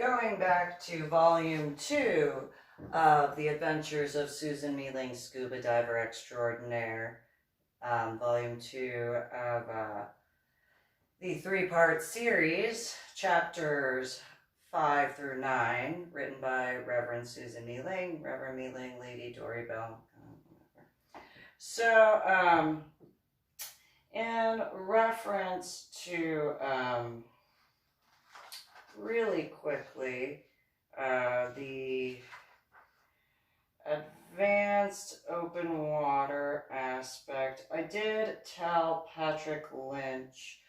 going back to Volume 2 of The Adventures of Susan MeeLing, Scuba Diver Extraordinaire, Volume 2 of the three-part series, chapters 5 through 9, written by Reverend Susan MeeLing, Reverend MeeLing, Lady Dory Bell. So, in reference to, really quickly, the advanced open water aspect, I did tell Patrick Lynch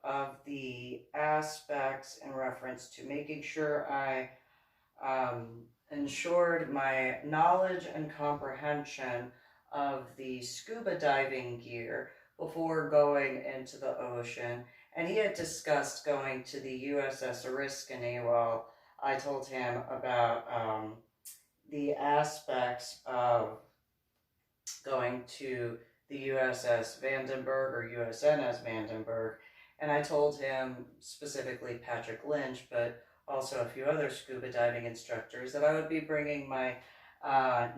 of the aspects in reference to making sure I ensured my knowledge and comprehension of the scuba diving gear before going into the ocean. And he had discussed going to the USS Oriskany. Well, I told him about the aspects of going to the USS Vandenberg or USNS Vandenberg. And I told him, specifically Patrick Lynch, but also a few other scuba diving instructors, that I would be bringing my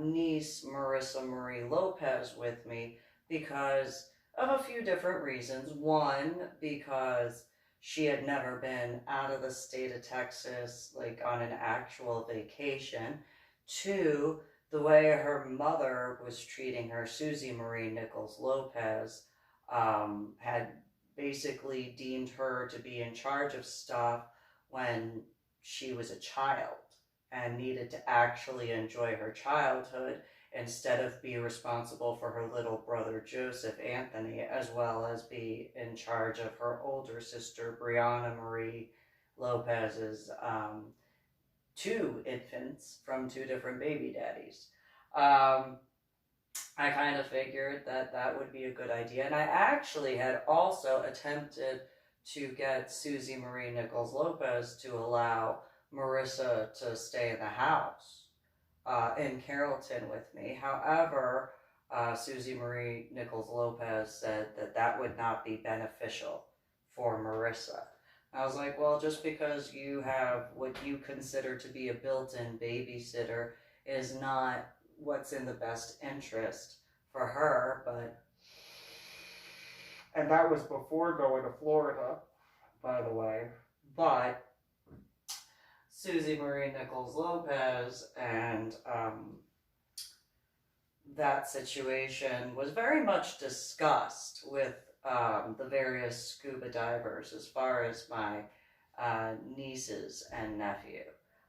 niece, Marissa Marie Lopez, with me because of a few different reasons. One, because she had never been out of the state of Texas, like on an actual vacation. Two, the way her mother was treating her, Susie Marie Nichols Lopez, had basically deemed her to be in charge of stuff when she was a child and needed to actually enjoy her childhood instead of be responsible for her little brother Joseph Anthony, as well as be in charge of her older sister Brianna Marie Lopez's two infants from two different baby daddies. I kind of figured that that would be a good idea, and I actually had also attempted to get Susie Marie Nichols Lopez to allow Marissa to stay in the house in Carrollton with me. However, Susie Marie Nichols Lopez said that that would not be beneficial for Marissa. I was like, well, just because you have what you consider to be a built-in babysitter is not what's in the best interest for her. But, and that was before going to Florida, by the way. But Susie Marie Nichols Lopez and that situation was very much discussed with the various scuba divers as far as my nieces and nephew.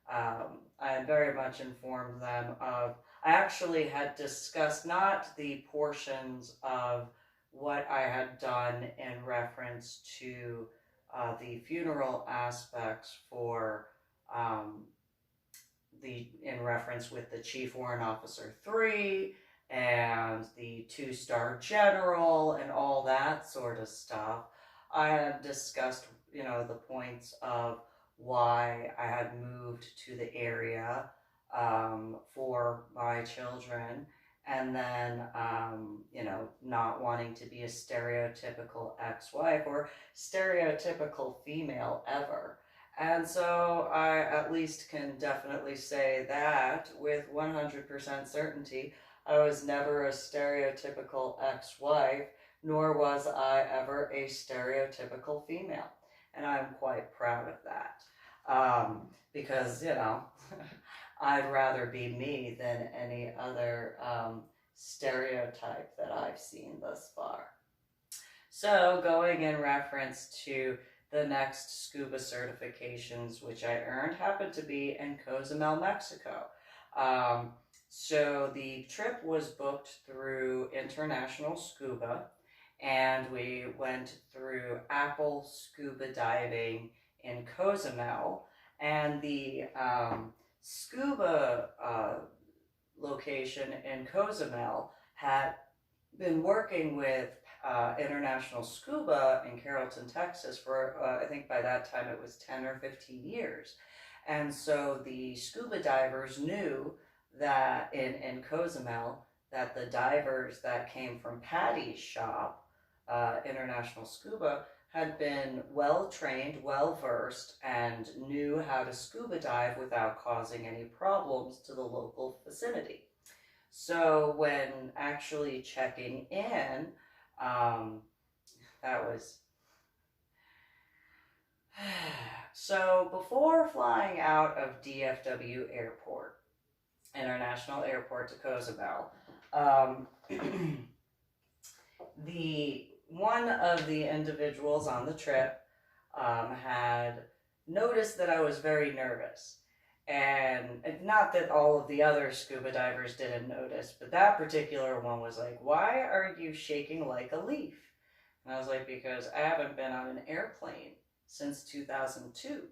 I had very much informed them of, I actually had discussed not the portions of what I had done in reference to the funeral aspects for in reference with the Chief Warrant Officer 3 and the 2-star general and all that sort of stuff. I had discussed, the points of why I had moved to the area for my children, and then, not wanting to be a stereotypical ex-wife or stereotypical female ever. And so I at least can definitely say that with 100% certainty, I was never a stereotypical ex-wife, nor was I ever a stereotypical female. And I'm quite proud of that. Because, I'd rather be me than any other stereotype that I've seen thus far. So going in reference to the next scuba certifications, which I earned, happened to be in Cozumel, Mexico. So the trip was booked through International Scuba, and we went through Apple Scuba Diving in Cozumel, and the scuba location in Cozumel had been working with International Scuba in Carrollton, Texas for, I think by that time it was 10 or 15 years. And so the scuba divers knew that in Cozumel, that the divers that came from Patty's shop, International Scuba, had been well trained, well versed, and knew how to scuba dive without causing any problems to the local vicinity. So when actually checking in, that was so before flying out of DFW Airport, International Airport to Cozumel, the one of the individuals on the trip had noticed that I was very nervous. And not that all of the other scuba divers didn't notice, but that particular one was like, "Why are you shaking like a leaf?" And I was like, "Because I haven't been on an airplane since 2002.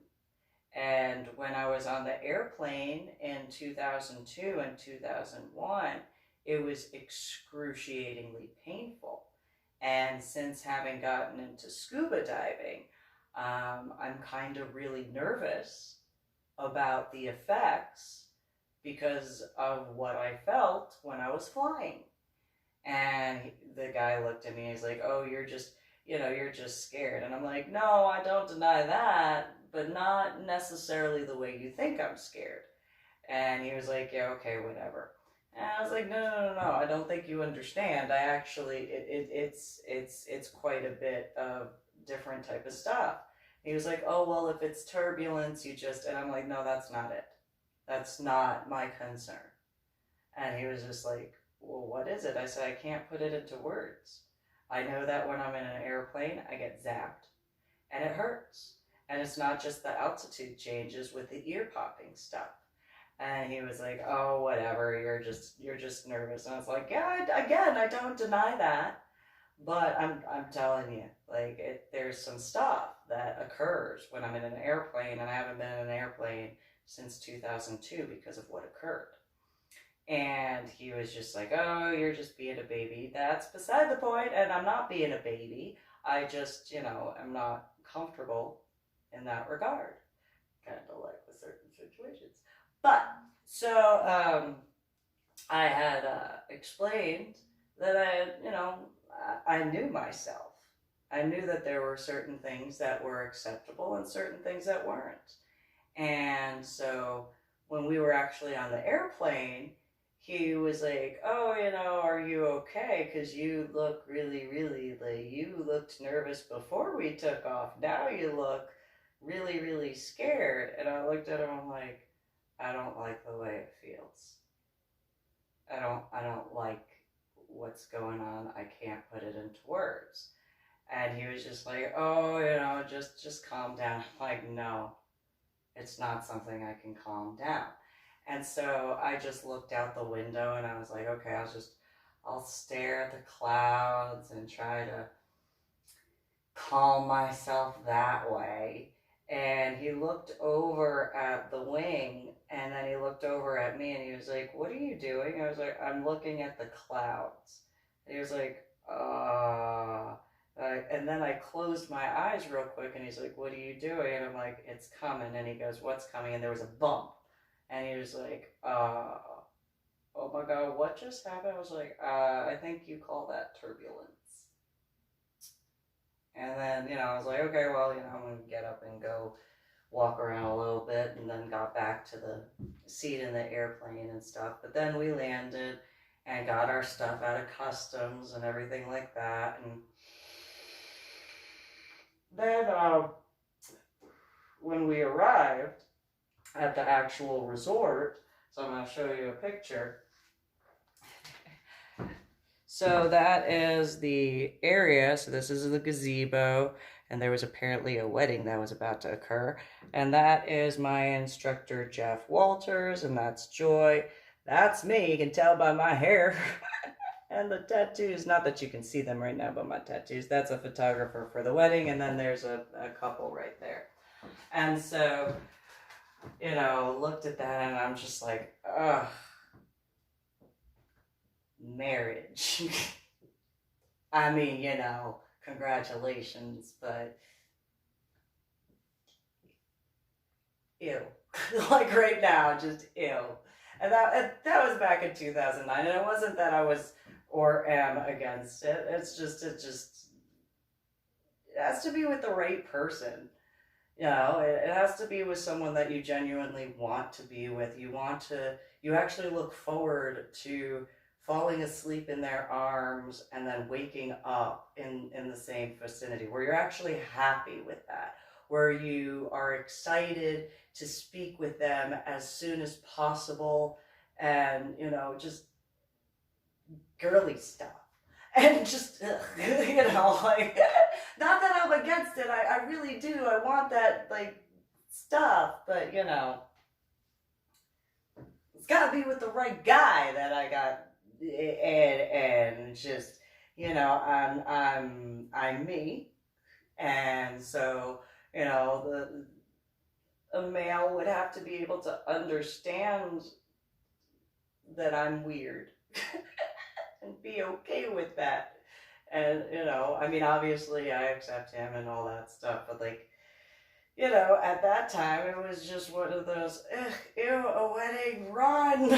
And when I was on the airplane in 2002 and 2001, it was excruciatingly painful. And since having gotten into scuba diving, I'm kind of really nervous about the effects because of what I felt when I was flying." And the guy looked at me and he's like, "Oh, you're just scared." And I'm like, "No, I don't deny that, but not necessarily the way you think I'm scared." And he was like, "Yeah, okay, whatever." And I was like, "No, I don't think you understand. I actually, it's quite a bit of different type of stuff." He was like, "Oh, well, if it's turbulence, you just," and I'm like, "No, that's not it. That's not my concern." And he was just like, "Well, what is it?" I said, "I can't put it into words. I know that when I'm in an airplane, I get zapped and it hurts. And it's not just the altitude changes with the ear popping stuff." And he was like, "Oh, whatever, you're just nervous." And I was like, "Yeah, again, I don't deny that. But I'm telling you, like, there's some stuff that occurs when I'm in an airplane, and I haven't been in an airplane since 2002 because of what occurred." And he was just like, "Oh, you're just being a baby." That's beside the point, and I'm not being a baby. I just, am not comfortable in that regard. Kind of like with certain situations. But, so, I had explained that I knew myself. I knew that there were certain things that were acceptable and certain things that weren't. And so when we were actually on the airplane, he was like, "Oh, are you okay? Because you look really, really, like, you looked nervous before we took off. Now you look really, really scared." And I looked at him, I'm like, "I don't like the way it feels. I don't like what's going on. I can't put it into words." And he was just like, "Oh, just calm down." I'm like, "No, it's not something I can calm down." And so I just looked out the window and I was like, "Okay, I'll stare at the clouds and try to calm myself that way." And he looked over at the wing, and then he looked over at me and he was like, "What are you doing?" I was like, "I'm looking at the clouds." And he was like, and then I closed my eyes real quick and he's like, "What are you doing?" And I'm like, "It's coming." And he goes, "What's coming?" And there was a bump. And he was like, "Oh my God, what just happened?" I was like, "I think you call that turbulence." And then, I was like, "Okay, well, I'm going to get up and go walk around a little bit," and then got back to the seat in the airplane and stuff. But then we landed and got our stuff out of customs and everything like that. And then when we arrived at the actual resort, so I'm going to show you a picture. So that is the area. So this is the gazebo, and there was apparently a wedding that was about to occur. And that is my instructor, Jeff Walters, and that's Joy. That's me. You can tell by my hair and the tattoos. Not that you can see them right now, but my tattoos. That's a photographer for the wedding, and then there's a couple right there. And so, looked at that, and I'm just like, ugh. Marriage. I mean, congratulations, but ew. Like right now, just ew. And that was back in 2009, and it wasn't that I was or am against it. It's just it has to be with the right person. You know, it has to be with someone that you genuinely want to be with. You actually look forward to falling asleep in their arms and then waking up in the same vicinity, where you're actually happy with that, where you are excited to speak with them as soon as possible, and, you know, just girly stuff. And just, you know, like, not that I'm against it, I really do, I want that, like, stuff, but, you know, it's gotta be with the right guy that I got, and just, you know, I'm me, and so, you know, a male would have to be able to understand that I'm weird and be okay with that. And, you know, I mean, obviously I accept him and all that stuff, but, like, you know, at that time it was just one of those, ew, a wedding, run,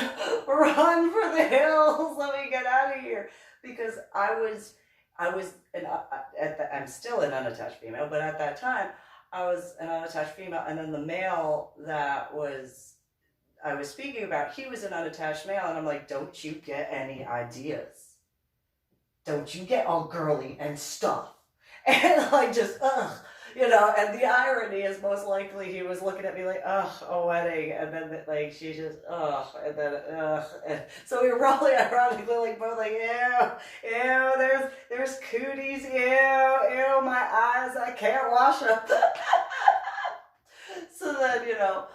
run for the hills, let me get out of here. Because I'm still an unattached female, but at that time I was an unattached female, and then the male that I was speaking about, he was an unattached male, and I'm like, don't you get any ideas? Don't you get all girly and stuff? And like, just, you know, and the irony is most likely he was looking at me like, a wedding, and then like she just, and then, and so we were probably ironically like both like, ew, there's cooties, ew, my eyes, I can't wash them. So then, you know,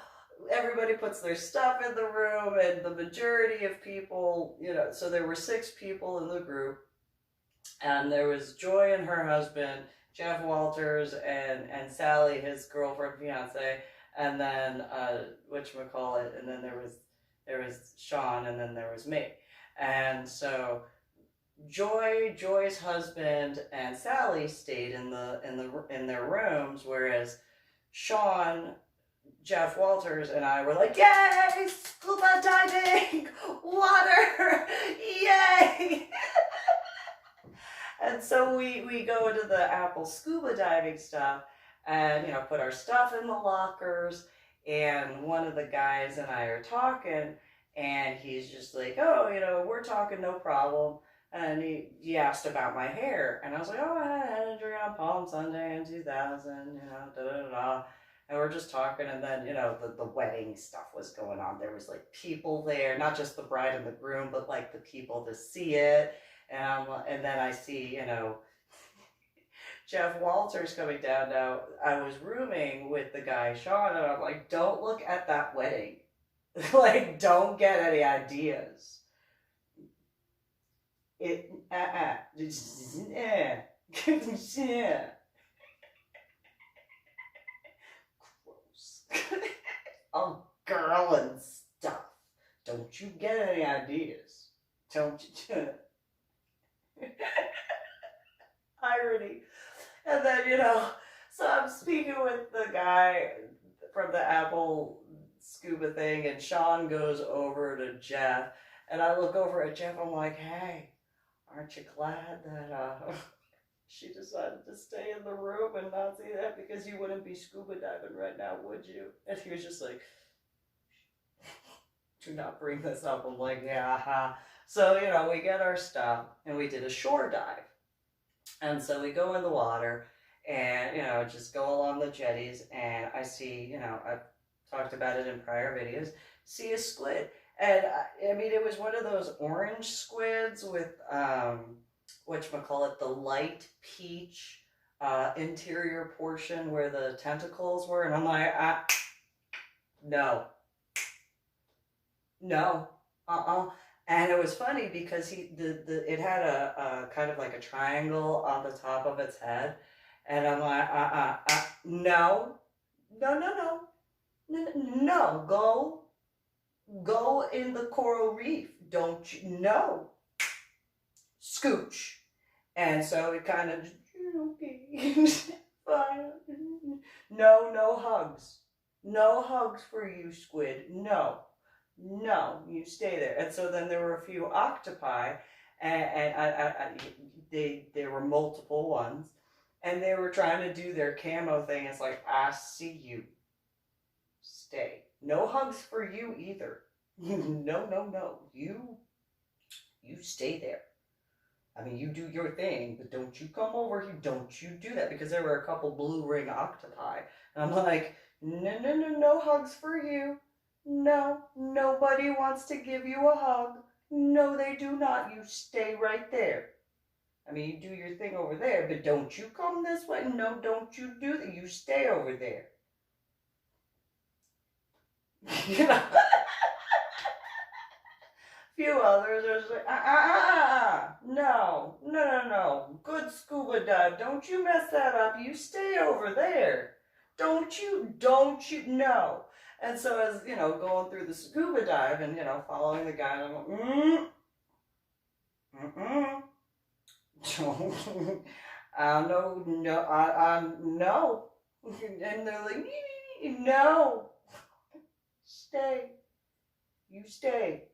everybody puts their stuff in the room, and the majority of people, you know, so there were 6 people in the group, and there was Joy and her husband, Jeff Walters, and Sally, his girlfriend, fiance, and then whatchamacallit, and then there was Sean, and then there was me. And so Joy's husband and Sally stayed in their rooms, whereas Sean, Jeff Walters, and I were like, yay, scuba diving, water, yay. And so we go into the Apple scuba diving stuff, and, you know, put our stuff in the lockers, and one of the guys and I are talking, and he's just like, oh, you know, we're talking, no problem. And he asked about my hair, and I was like, oh, I had injury on Palm Sunday in 2000, you know, da-da-da-da. And we're just talking, and then, you know, the wedding stuff was going on. There was, like, people there, not just the bride and the groom, but, like, the people to see it. And then I see, you know, Jeff Walters coming down. Now, I was rooming with the guy, Sean, and I'm like, don't look at that wedding. Like, don't get any ideas. Gross. Oh, girl and stuff. Don't you get any ideas. Don't you? Irony. And then, you know, so I'm speaking with the guy from the Apple scuba thing, and Sean goes over to Jeff, and I look over at Jeff, I'm like, hey, aren't you glad that she decided to stay in the room and not see that, because you wouldn't be scuba diving right now, would you? And he was just like, do not bring this up. I'm like, yeah. So, you know, we get our stuff, and we did a shore dive. And so we go in the water, and, you know, just go along the jetties, and I see, you know, I've talked about it in prior videos, see a squid. And, I mean, it was one of those orange squids with, whatchamacallit, the light peach interior portion where the tentacles were. And I'm like, no. And it was funny because it had a kind of like a triangle on the top of its head, and I'm like, no, go in the coral reef, don't you? No, scooch. And so it kind of, okay, fine. No hugs for you, squid. No, you stay there. And so then there were a few octopi, and there were multiple ones, And they were trying to do their camo thing. It's like, I see you. Stay. No hugs for you either. No, no, no. You stay there. I mean, you do your thing, but don't you come over here. Don't you do that, because there were a couple blue ring octopi. And I'm like, no, no, no, no hugs for you. No, nobody wants to give you a hug. No, they do not. You stay right there. I mean, you do your thing over there, but don't you come this way. No, don't you do that. You stay over there. You know? Few others are just like, no, no, no, no, good scuba dive, don't you mess that up, you stay over there, don't you, no. And so as, you know, going through the scuba dive and, you know, following the guide, I'm going, no. And they're like, no, stay, you stay.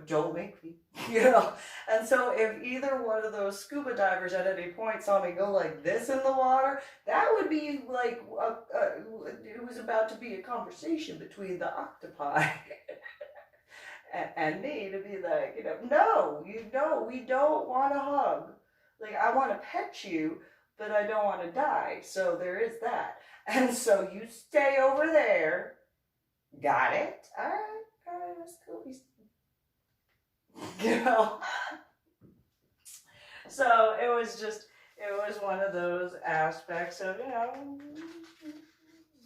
Don't make me, you know. And so if either one of those scuba divers at any point saw me go like this in the water, that would be like, it was about to be a conversation between the octopi and me, to be like, you know, no, we don't want a hug. Like, I want to pet you, but I don't want to die. So there is that. And so you stay over there. Got it? All right, that's cool. You know, so it was one of those aspects of, you know,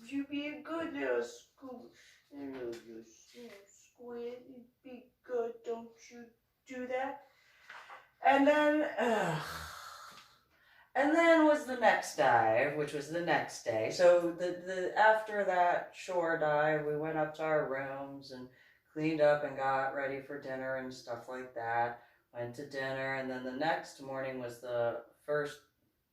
you be a good little squid, be good, don't you do that. And then was the next dive, which was the next day. So the after that shore dive, we went up to our rooms and cleaned up and got ready for dinner and stuff like that. Went to dinner, and then the next morning was the first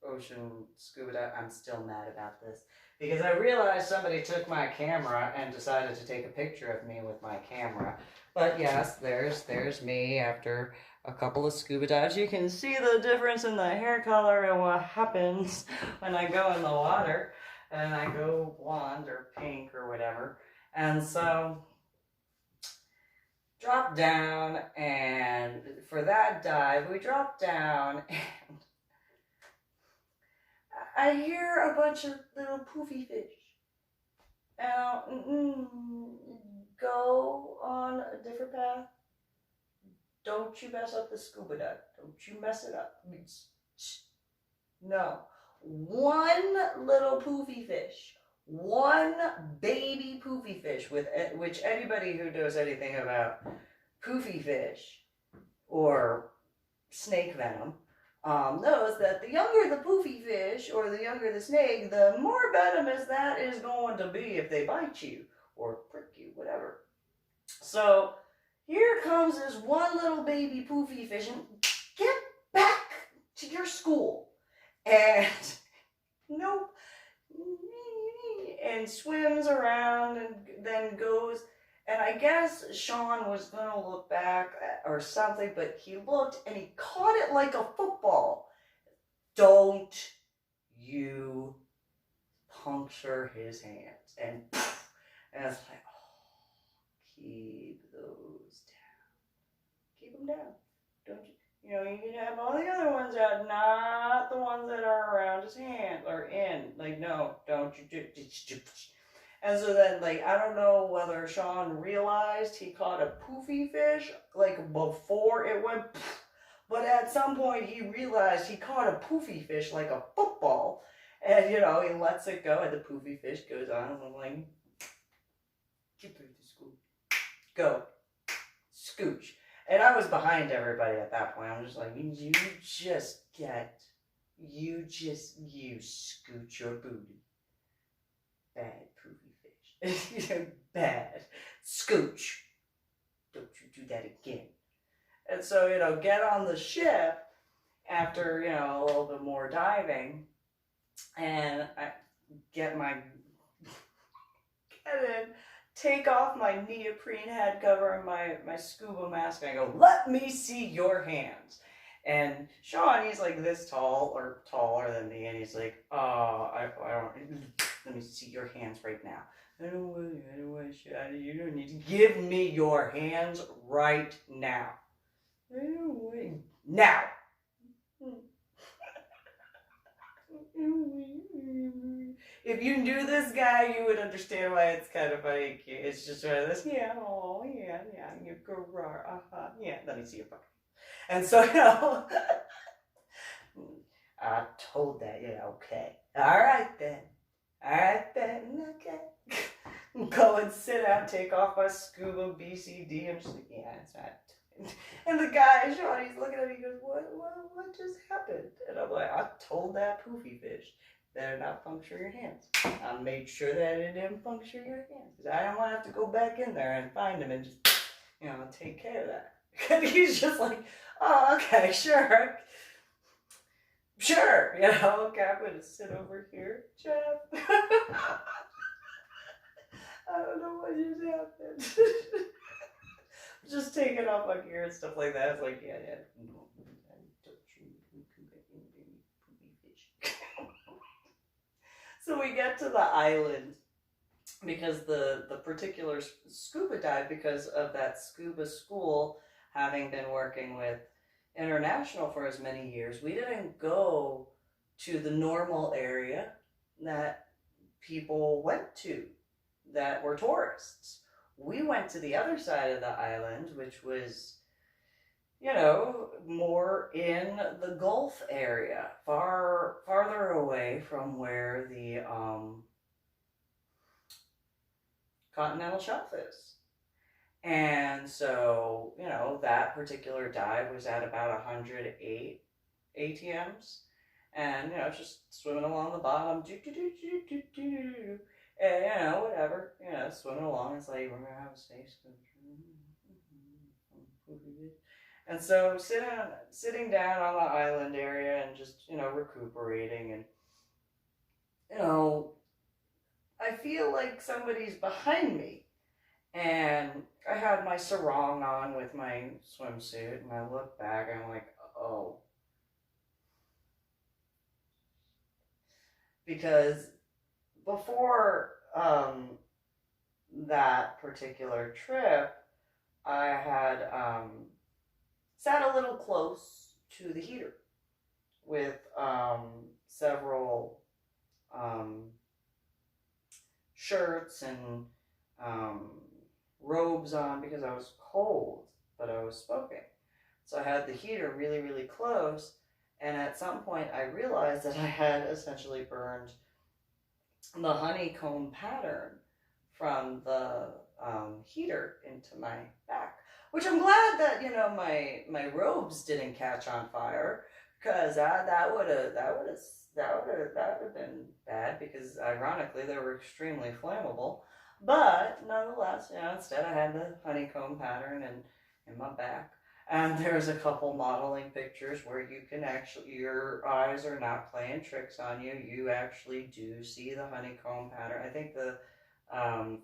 ocean scuba dive. I'm still mad about this because I realized somebody took my camera and decided to take a picture of me with my camera. But yes, there's me after a couple of scuba dives. You can see the difference in the hair color and what happens when I go in the water and I go blonde or pink or whatever. And so dropped down, and for that dive, we dropped down, and I hear a bunch of little poofy fish. Now, go on a different path. Don't you mess up the scuba dive. Don't you mess it up. No. One little poofy fish. One baby poofy fish, which anybody who knows anything about poofy fish or snake venom knows that the younger the poofy fish or the younger the snake, the more venomous that is going to be if they bite you or prick you, whatever. So here comes this one little baby poofy fish, and get back to your school. And nope. And swims around and then goes, and I guess Sean was gonna look back or something, but he looked and he caught it like a football. Don't you puncture his hands. And it's like, oh, keep those down. Keep them down. Don't you? You know, you can have all the other ones out, not the ones that are around his hand or in. Like, no, don't you do. And so then, like, I don't know whether Sean realized he caught a poofy fish, like, before it went, but at some point he realized he caught a poofy fish like a football. And, you know, he lets it go, and the poofy fish goes on, and I'm like, get back to school. Go. Scooch. And I was behind everybody at that point. I'm just like, you scooch your booty. Bad poofy fish. Bad. Scooch. Don't you do that again. And so, you know, get on the ship after, you know, a little bit more diving. And I get in, take off my neoprene head cover and my scuba mask, and I go, let me see your hands. And Sean, he's like this tall or taller than me, and he's like, I don't, let me see your hands right now. I don't want Sean, you don't need to give me your hands right now. I don't want, now. If you knew this guy, you would understand why it's kind of funny and cute. It's just one of this, yeah, oh, yeah, you go raw, yeah, let me see your butt. And so, I told that, okay. All right then, okay. Go and sit down, take off my SCUBA BCD. I'm just like, yeah, that's right. And the guy, Sean, he's looking at me, he goes, what just happened? And I'm like, I told that poofy fish, better not puncture your hands. I made sure that it didn't puncture your hands, because I don't want to have to go back in there and find him and just, take care of that. And he's just like, oh, okay, sure. Sure, okay, I'm going to sit over here, Jeff. I don't know what just happened. Just taking off my gear and stuff like that. It's like, yeah. So we get to the island because the particular scuba dive, because of that scuba school having been working with International for as many years, we didn't go to the normal area that people went to that were tourists. We went to the other side of the island, which was, more in the Gulf area, farther away from where the continental shelf is. And so, that particular dive was at about 108 ATMs. And, just swimming along the bottom, and, whatever, swimming along. It's like, we're going to have a safe swim. And so sitting down on the island area and just, recuperating. And, I feel like somebody's behind me. And I had my sarong on with my swimsuit, and I look back and I'm like, oh. Because before that particular trip, I had sat a little close to the heater with several shirts and robes on because I was cold, but I was smoking. So I had the heater really, really close, and at some point I realized that I had essentially burned the honeycomb pattern from the heater into my back, which I'm glad that my robes didn't catch on fire, because that would have been bad, because ironically they were extremely flammable. But nonetheless, instead I had the honeycomb pattern in my back. And there's a couple modeling pictures where you can actually, your eyes are not playing tricks on you. You actually do see the honeycomb pattern. I think the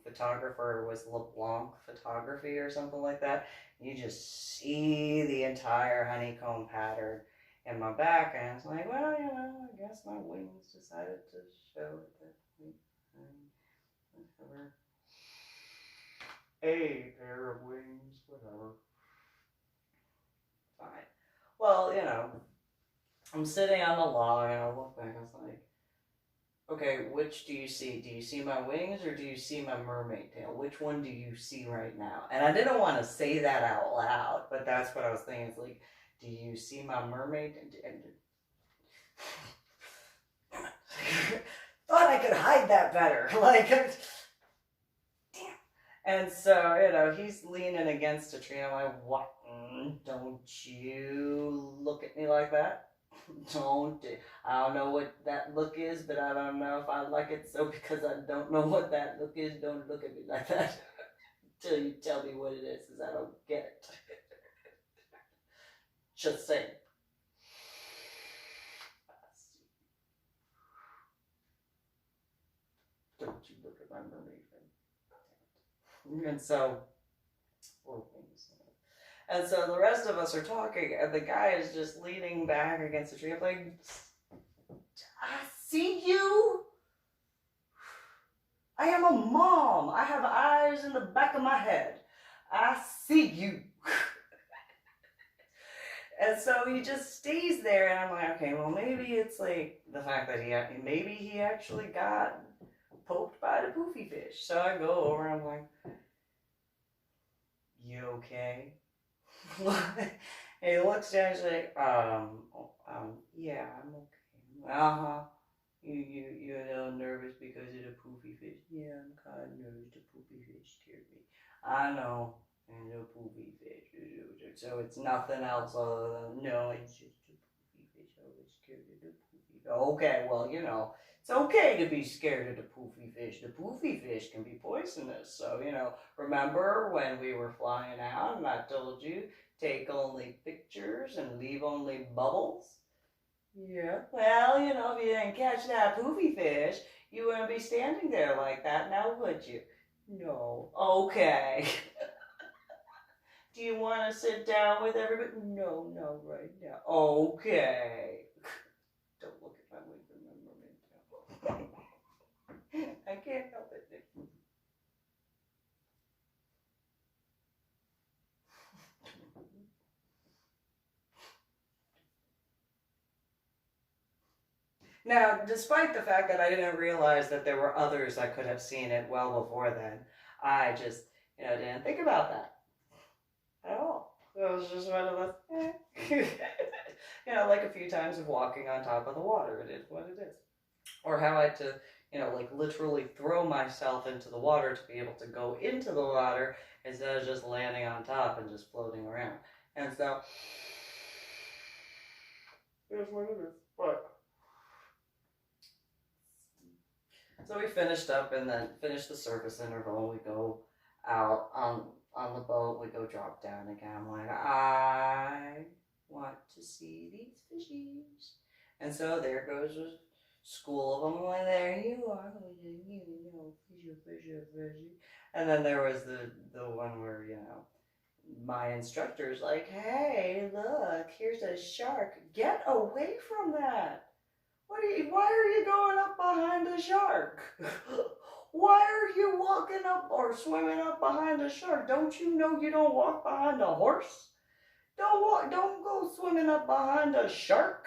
photographer was LeBlanc Photography or something like that. You just see the entire honeycomb pattern in my back, and it's like, well, I guess my wings decided to show it that whatever. A pair of wings, whatever. Fine. Well, I'm sitting on the log and I look back and I was like, okay, which do you see? Do you see my wings or do you see my mermaid tail? Which one do you see right now? And I didn't want to say that out loud, but that's what I was thinking. It's like, do you see my mermaid? Thought I could hide that better. Like, damn. And so, he's leaning against a tree. And I'm like, what? Don't you look at me like that. I don't know what that look is, but I don't know if I like it. So because I don't know what that look is, don't look at me like that until you tell me what it is, because I don't get it. Just saying. Don't you look at my mermaid thing. And so, poor things. And so the rest of us are talking, and the guy is just leaning back against the tree. I'm like, I see you. I am a mom. I have eyes in the back of my head. I see you. And so he just stays there, and I'm like, okay, well, maybe it's like the fact that maybe he actually got poked by the poofy fish. So I go over, and I'm like, you okay? And he looks down, he's like, yeah, I'm okay. Uh-huh. You're a little nervous because of the poofy fish. Yeah, I'm kind of nervous. The poofy fish scared me. I know. And the poofy fish. So it's nothing else other than, no, it's just a poofy fish. I was scared of the poofy fish. Okay, well, you know, it's okay to be scared of the poofy fish. The poofy fish can be poisonous. So, you know, remember when we were flying out and I told you, take only pictures and leave only bubbles? Yeah. Well, you know, if you didn't catch that poofy fish, you wouldn't be standing there like that now, would you? No. Okay. Do you want to sit down with everybody? No, no, right now. Okay. Don't look at my window. I can't help it. Now, despite the fact that I didn't realize that there were others that could have seen it well before then, I just, you know, didn't think about that at all. It was just one of those, you know, like a few times of walking on top of the water. It is what it is. Or how I had to, you know, like literally throw myself into the water to be able to go into the water instead of just landing on top and just floating around. And so, it is what it is. But so we finished up and then finished the surface interval. We go out on the boat. We go drop down again. I'm like, I want to see these fishies. And so there goes a school of them. I'm like, there you are. You know, fishy. And then there was the one where, you know, my instructor's like, hey, look, here's a shark. Get away from that. Why are you going up behind a shark? Why are you walking up or swimming up behind a shark? Don't you know you don't walk behind a horse? Don't go swimming up behind a shark.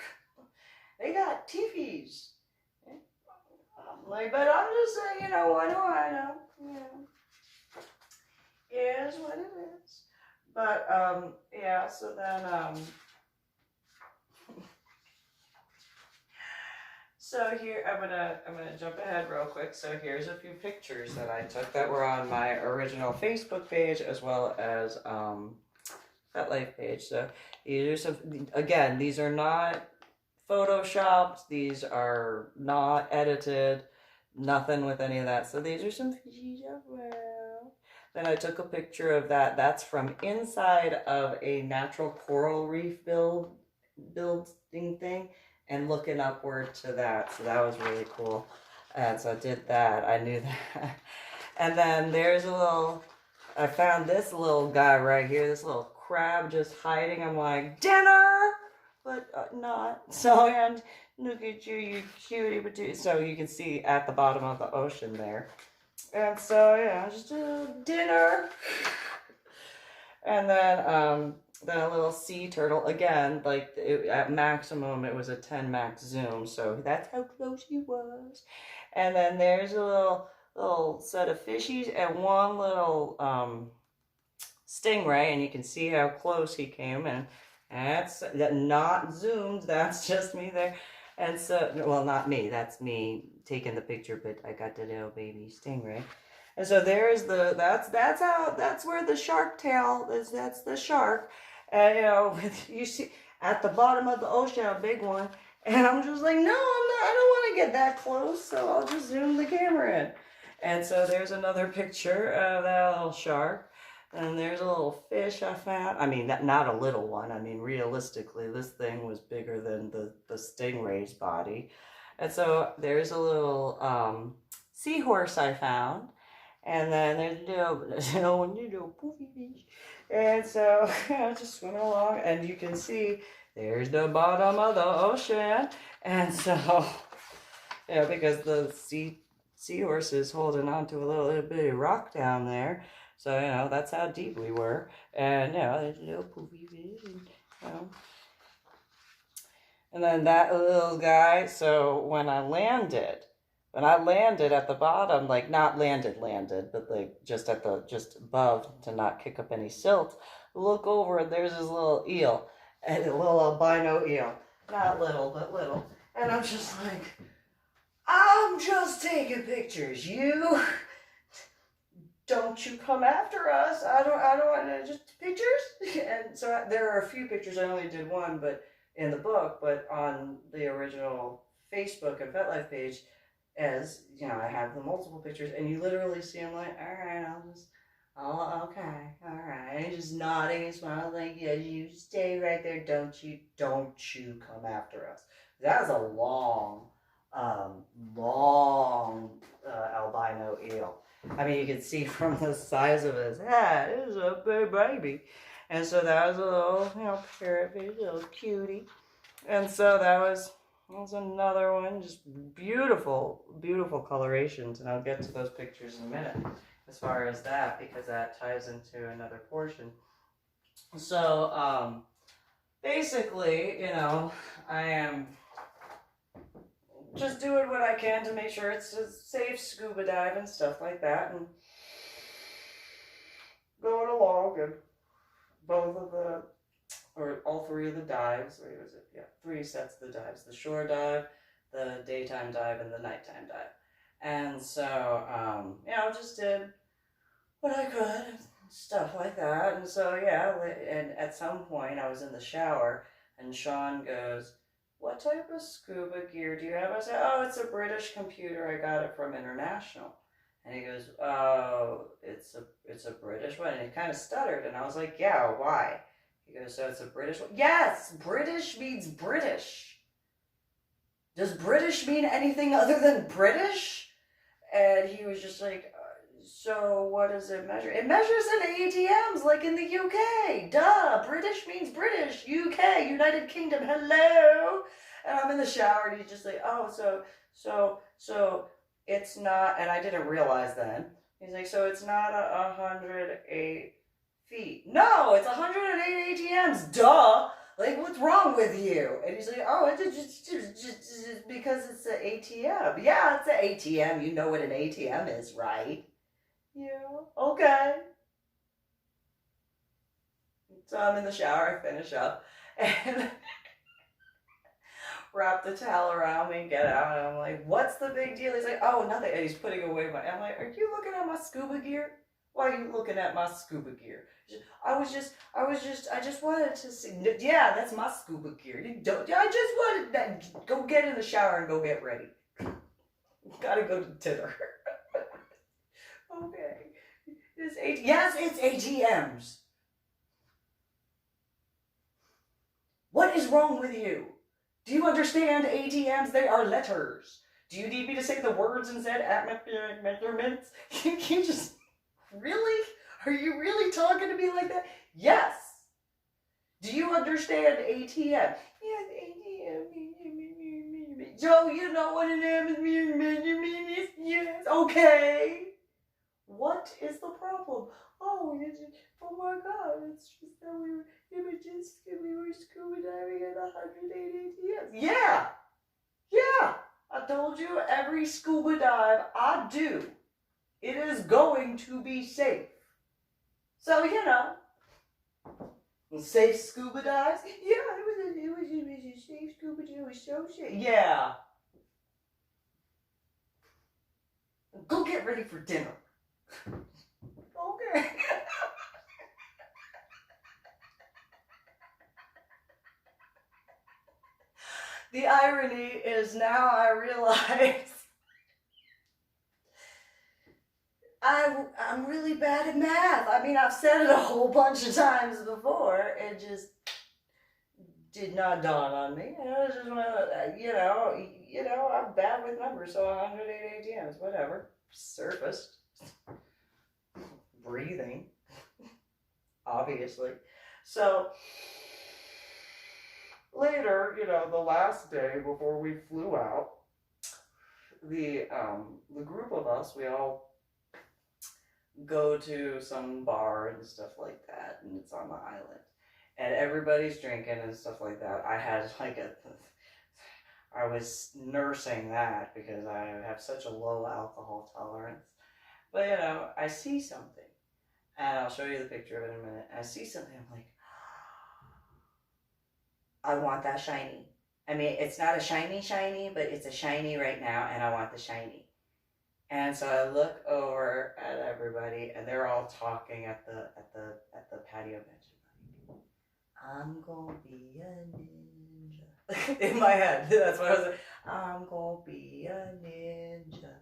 They got teepees. Like, but I'm just saying, you know, I know. Yeah, it is what it is. But yeah, so then so here, I'm gonna jump ahead real quick. So here's a few pictures that I took that were on my original Facebook page as well as FetLife page. So these are some. Again, these are not photoshopped. These are not edited. Nothing with any of that. So these are some fishies as well. Then I took a picture of that. That's from inside of a natural coral reef building thing. And looking upward to that. So that was really cool. And so I did that. I knew that. And then there's I found this little guy right here, this little crab just hiding. I'm like, dinner! But not. So, and look at you, you cutie patootie. So you can see at the bottom of the ocean there. And so, yeah, just dinner. And then a little sea turtle. Again, like at maximum, it was a 10 max zoom. So that's how close he was. And then there's a little set of fishies and one little stingray. And you can see how close he came. And that's not zoomed. That's just me there. And so, well, not me. That's me taking the picture, but I got the little baby stingray. And so there's that's where the shark tail is. That's the shark. And you know, you see at the bottom of the ocean, a big one. And I'm just like, no, I'm not. I don't want to get that close. So I'll just zoom the camera in. And so there's another picture of that little shark. And there's a little fish I found. I mean, not a little one. I mean, realistically, this thing was bigger than the stingray's body. And so there's a little seahorse I found. And then there's little poofy fish. And so I was just swimming along, and you can see there's the bottom of the ocean. And so, because the seahorse is holding on to a little bitty rock down there. So, that's how deep we were. And, there's a little poofy fish. And then that little guy, so when I landed at the bottom, like not landed, but like just above to not kick up any silt, look over and there's this little eel, and a little albino eel. Not little, but little. And I'm just like, I'm just taking pictures. You don't you come after us. I don't want just pictures. And so there are a few pictures. I only did one, but in the book, but on the original Facebook and FetLife page, as I have the multiple pictures, and you literally see him like, all right, okay, all right, and he's just nodding and smiling like, yeah, you stay right there, don't you come after us. That was a long albino eel. I mean, you can see from the size of his head, it was a big baby. And so that was a little, parrotfish, a little cutie. And so that was another one, just beautiful, beautiful colorations. And I'll get to those pictures in a minute as far as that, because that ties into another portion. So, basically, I am just doing what I can to make sure it's a safe scuba dive and stuff like that, and going along, and all three of the dives, or was it? Yeah, 3 sets of the dives: the shore dive, the daytime dive, and the nighttime dive. And so, just did what I could, stuff like that. And so, and at some point I was in the shower, and Sean goes, "What type of scuba gear do you have?" I said, "Oh, it's a British computer. I got it from International." And he goes, "Oh, it's a British one." And he kind of stuttered, and I was like, "Yeah, why?" He goes, "So it's a British one?" Yes, British means British. Does British mean anything other than British? And he was just like, "So what does it measure?" "It measures in ATMs, like in the UK. Duh, British means British. UK, United Kingdom, hello." And I'm in the shower, and he's just like, "Oh, so it's not," and I didn't realize then. He's like, "So it's not 108 feet." "No, it's 108 ATMs, duh. Like, what's wrong with you?" And he's like, "Oh, it's just because it's an ATM." "Yeah, it's an ATM. You know what an ATM is, right?" "Yeah, okay." So I'm in the shower, I finish up, and wrap the towel around me and get out, and I'm like, "What's the big deal?" He's like, "Oh, nothing." And he's putting away I'm like, "Are you looking at my scuba gear? Why are you looking at my scuba gear?" I just wanted to see. "Yeah, that's my scuba gear. I just wanted that. Go get in the shower and go get ready. Gotta go to dinner." "Okay. Yes, it's ATMs. What is wrong with you? Do you understand ATMs? They are letters. Do you need me to say the words instead? Atmospheric measurements?" You just, really? Are you really talking to me like that? Yes. "Do you understand ATM?" "Yes, ATM. Joe, you know what an atmospheric measurement is?" "Yes." "Okay. What is the problem?" "Oh, my God, it's just that we were scuba diving at 108 ATMs. Yeah. I told you, every scuba dive I do, it is going to be safe. So, safe scuba dives? Yeah, it was a safe scuba dive. It was so safe. Yeah. Go get ready for dinner. Okay. The irony is, now I realize I'm really bad at math. I mean, I've said it a whole bunch of times before. It just did not dawn on me. It was just one of the, I'm bad with numbers, so 108 ATMs, whatever. Surfaced. breathing, obviously. So later, you know, the last day before we flew out, the group of us, we all go to some bar and stuff like that, and it's on the island, and everybody's drinking and stuff like that. I had like I was nursing that because I have such a low alcohol tolerance. But you know, I see something, and I'll show you the picture of it in a minute. I see something, I'm like, I want that shiny. I mean, it's not a shiny, but it's a shiny right now, and I want the shiny. And so I look over at everybody, and they're all talking at the patio bench. I'm gonna be a ninja. In my head, that's what I was like. I'm gonna be a ninja.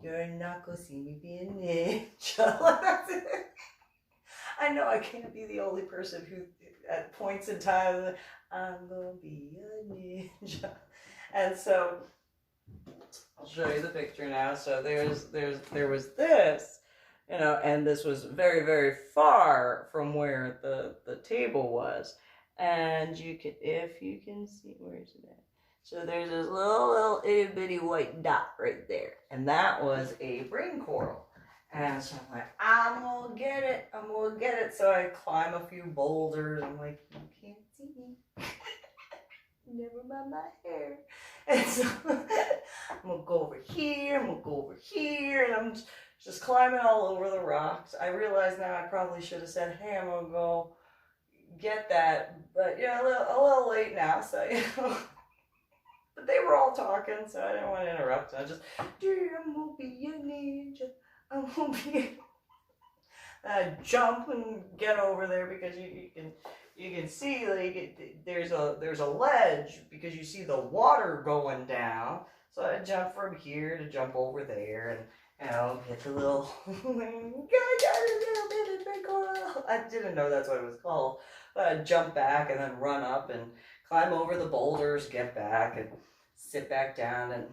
You're not gonna see me be a ninja. I know I can't be the only person who, at points in time, I'm gonna be a ninja. And so I'll show you the picture now. So there was this, you know, and this was very, very far from where the table was. And you can, if you can see, where's it at? So there's this little itty bitty white dot right there. And that was a brain coral. And so I'm like, I'm gonna get it. So I climb a few boulders. I'm like, you can't see me. Never mind my hair. And so I'm gonna go over here, and I'm just climbing all over the rocks. I realize now I probably should have said, hey, I'm gonna go get that, but yeah, a little late now, so you know. But they were all talking, so I didn't want to interrupt. I just, I'm gonna be a ninja. I'm gonna be. I jump and get over there because you can see like there's a ledge because you see the water going down. So I jump from here to jump over there, and I'll get the little I didn't know that's what it was called. But I'd jump back and then run up and climb over the boulders, get back and sit back down, and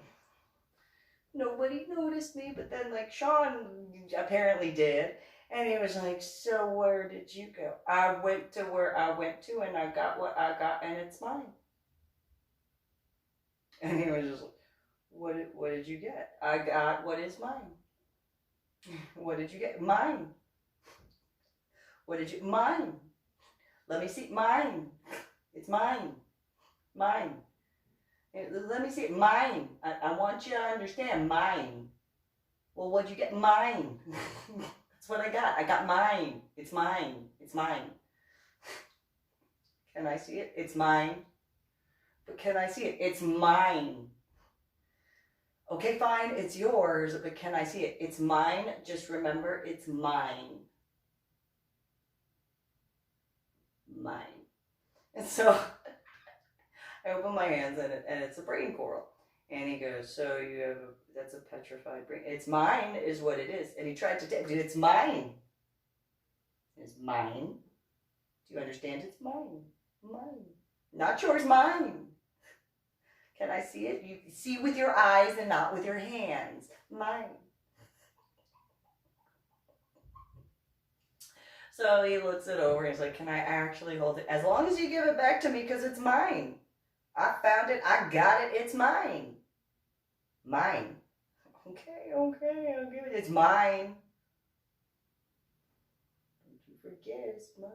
nobody noticed me. But then like Sean apparently did. And he was like, so where did you go? I went to where I went to, and I got what I got, and it's mine. And he was just like, what did you get? I got what is mine. What did you get? Mine. What did you? Mine. Let me see. Mine. It's mine. Mine. Let me see it. Mine. I want you to understand. Mine. Well, what'd you get? Mine. That's what I got. I got mine. It's mine. It's mine. Can I see it? It's mine. But can I see it? It's mine. Okay, fine. It's yours. But can I see it? It's mine. Just remember, it's mine. Mine. And so I open my hands and it's a brain coral. And he goes, so you have that's a petrified brain. It's mine is what it is. And he tried to tell, dude, it's mine. It's mine. Do you understand? It's mine. Mine. Not yours, mine. Can I see it? You see with your eyes and not with your hands. Mine. So he looks it over and he's like, can I actually hold it? As long as you give it back to me because it's mine. I found it. I got it. It's mine. Mine. Okay, I'll give it. It's mine. Don't you forget, it's mine.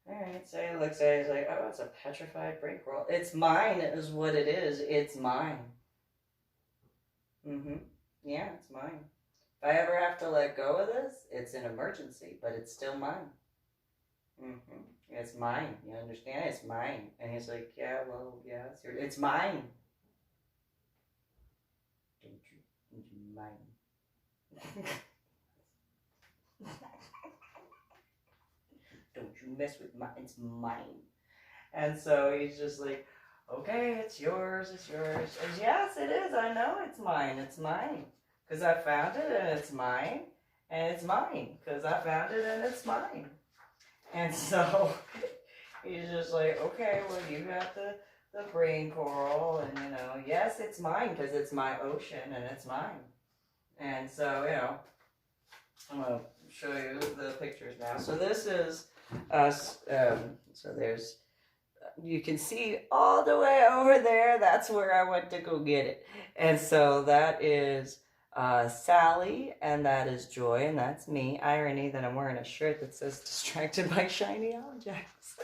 Alright, so he looks at it, he's like, oh, it's a petrified brain coral. It's mine is what it is. It's mine. Yeah, it's mine. If I ever have to let go of this, it's an emergency, but it's still mine. It's mine. You understand? It's mine. And he's like, yeah, well, yeah, it's mine. Don't you mine. Don't you mess with mine. It's mine. And so he's just like, okay, it's yours. It's yours. And yes, it is. I know it's mine. It's mine. Because I found it and it's mine. And it's mine. Because I found it and it's mine. And so he's just like, okay, well, you got the brain coral, and, you know, yes, it's mine because it's my ocean and it's mine. And so, you know, I'm going to show you the pictures now. So this is us. So there's, you can see all the way over there. That's where I went to go get it. And so that is Sally, and that is Joy, and that's me. Irony that I'm wearing a shirt that says distracted by shiny objects.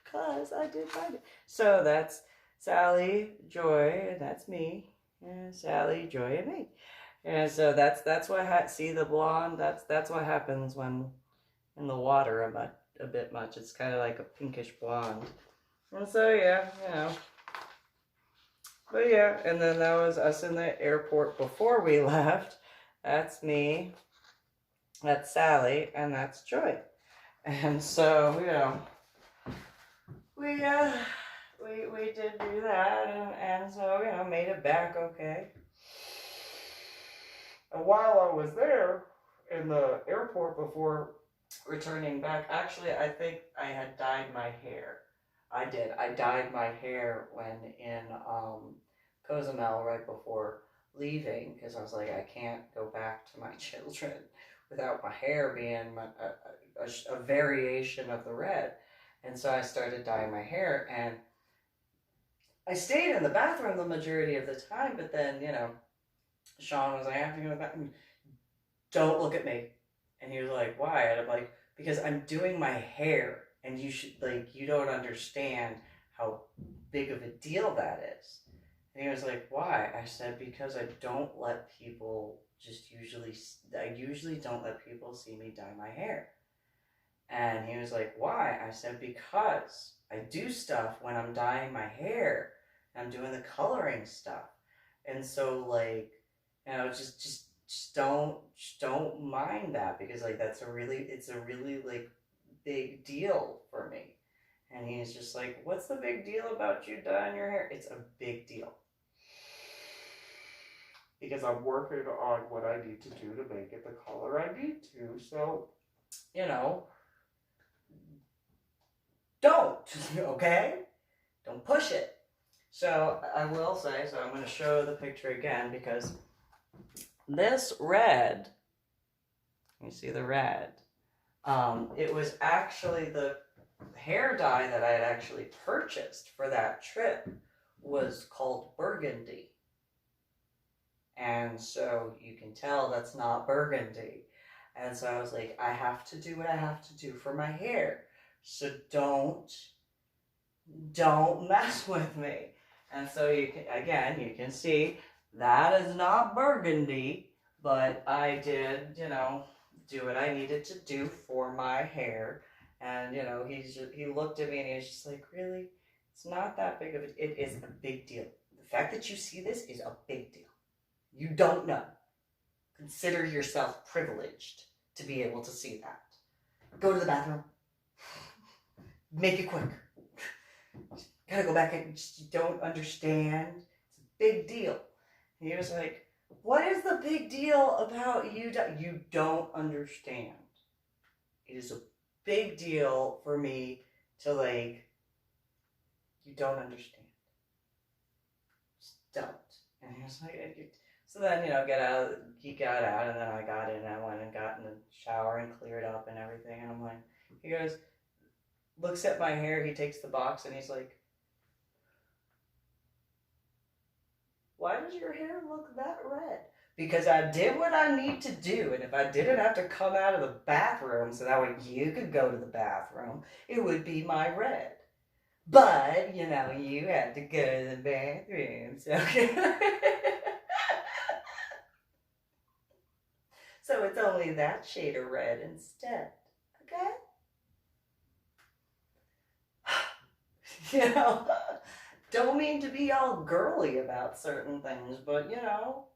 Because I did find it. So that's Sally, Joy, and that's me. And Sally, Joy, and me. And so that's what see the blonde. That's what happens when in the water a bit much. It's kind of like a pinkish blonde. And so yeah, you know. But yeah, and then that was us in the airport before we left. That's me. That's Sally, and that's Joy. And so you know, we did do that, and so you know, made it back okay. And while I was there in the airport before returning back, actually, I think I had dyed my hair. I did. I dyed my hair when in Cozumel right before leaving, because I was like, I can't go back to my children without my hair being a variation of the red. And so I started dyeing my hair, and I stayed in the bathroom the majority of the time, but then, you know, Sean was like, I have to go to the bathroom. Don't look at me. And he was like, why? And I'm like, because I'm doing my hair, and you should, like, you don't understand how big of a deal that is. And he was like, why? I said, because I don't let people I usually don't let people see me dye my hair. And he was like, why? I said, because I do stuff when I'm dyeing my hair. I'm doing the coloring stuff. And so, like, you know, just don't mind that, because like it's a really like big deal for me. And he's just like, what's the big deal about you dyeing your hair? It's a big deal, because I'm working on what I need to do to make it the color I need to. So, you know, don't, okay? Don't push it. So I will say, so I'm going to show the picture again, because this red, you see the red, it was actually the hair dye that I had actually purchased for that trip was called burgundy. And so you can tell that's not burgundy. And so I was like, I have to do what I have to do for my hair. So don't mess with me. And so you can see that is not burgundy, but I did, you know, do what I needed to do for my hair. And, you know, he looked at me and he was just like, really? It's not that big of a, it is a big deal. The fact that you see this is a big deal. You don't know. Consider yourself privileged to be able to see that. Go to the bathroom. Make it quick. Gotta go back and just don't understand. It's a big deal. And he was like, what is the big deal about you? You don't understand. It is a big deal for me to, like, you don't understand. Just don't. And he was like, so then, you know, he got out, and then I got in, and I went and got in the shower and cleared up and everything. And I'm like, he goes, looks at my hair, he takes the box, and he's like, why does your hair look that red? Because I did what I need to do, and if I didn't have to come out of the bathroom so that way you could go to the bathroom, it would be my red. But, you know, you had to go to the bathroom, so... So it's only that shade of red instead, okay? You know, don't mean to be all girly about certain things, but, you know,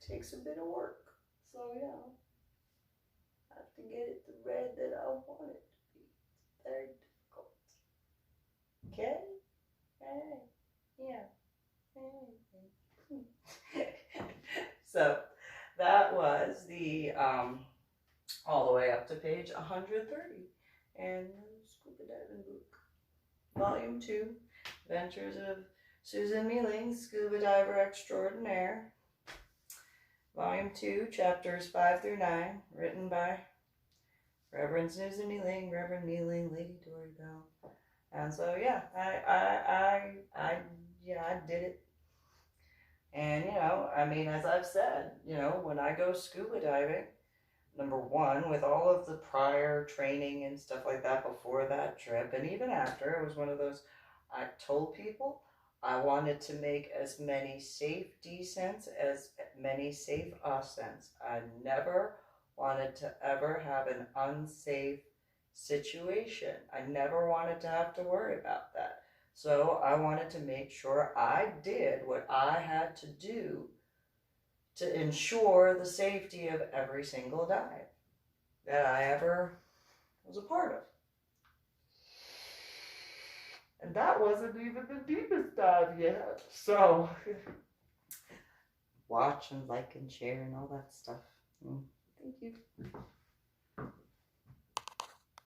it takes a bit of work. So, you know, I have to get it the red that I want it to be. It's very difficult. Okay? Hey, yeah. Hey. So that was the all the way up to page 130 in the Scuba Diving book, Volume 2, Adventures of Susan MeeLing, Scuba Diver Extraordinaire. Volume 2, chapters 5 through 9, written by Reverend Susan MeeLing, Reverend MeeLing, Lady Dory Bell. And so, yeah, I did it. And, I mean, as I've said, when I go scuba diving, number one, with all of the prior training and stuff like that before that trip, and even after, it was one of those, I told people I wanted to make as many safe descents as many safe ascents. I never wanted to ever have an unsafe situation. I never wanted to have to worry about that. So I wanted to make sure I did what I had to do to ensure the safety of every single dive that I ever was a part of. And that wasn't even the deepest dive yet. So, watch and like and share and all that stuff. Thank you.